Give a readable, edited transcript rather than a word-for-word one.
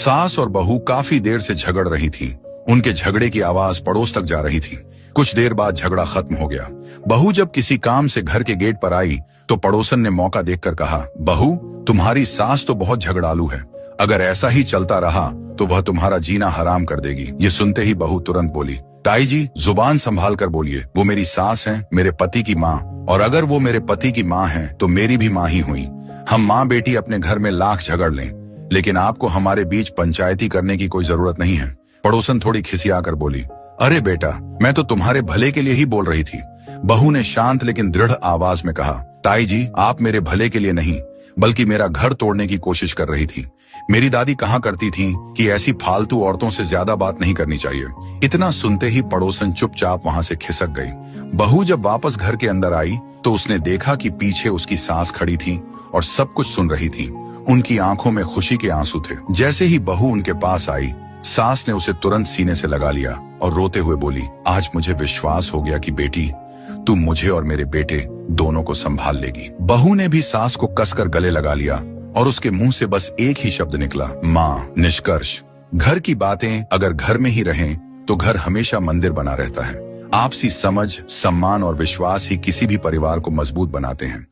सास और बहू काफी देर से झगड़ रही थीं। उनके झगड़े की आवाज पड़ोस तक जा रही थी। कुछ देर बाद झगड़ा खत्म हो गया। बहू जब किसी काम से घर के गेट पर आई तो पड़ोसन ने मौका देखकर कहा, बहू, तुम्हारी सास तो बहुत झगड़ालू है। अगर ऐसा ही चलता रहा तो वह तुम्हारा जीना हराम कर देगी। ये सुनते ही बहू तुरंत बोली, ताई जी, जुबान संभाल कर बोलिए। वो मेरी सास है, मेरे पति की माँ, और अगर वो मेरे पति की माँ है तो मेरी भी माँ ही हुई। हम माँ बेटी अपने घर में लाख झगड़ लें, लेकिन आपको हमारे बीच पंचायती करने की कोई जरूरत नहीं है। पड़ोसन थोड़ी खिसियाकर बोली, अरे बेटा, मैं तो तुम्हारे भले के लिए ही बोल रही थी। बहू ने शांत लेकिन दृढ़ आवाज में कहा, ताई जी, आप मेरे भले के लिए नहीं बल्कि मेरा घर तोड़ने की कोशिश कर रही थी। मेरी दादी कहा करती थी कि ऐसी फालतू औरतों से ज्यादा बात नहीं करनी चाहिए। इतना सुनते ही पड़ोसन चुपचाप वहां से खिसक गई। बहू जब वापस घर के अंदर आई तो उसने देखा कि पीछे उसकी सास खड़ी थी और सब कुछ सुन रही थी। उनकी आंखों में खुशी के आंसू थे। जैसे ही बहू उनके पास आई, सास ने उसे तुरंत सीने से लगा लिया और रोते हुए बोली, आज मुझे विश्वास हो गया कि बेटी, तू मुझे और मेरे बेटे दोनों को संभाल लेगी। बहू ने भी सास को कसकर गले लगा लिया और उसके मुंह से बस एक ही शब्द निकला, माँ। निष्कर्ष, घर की बातें अगर घर में ही रहें तो घर हमेशा मंदिर बना रहता है। आपसी समझ, सम्मान और विश्वास ही किसी भी परिवार को मजबूत बनाते हैं।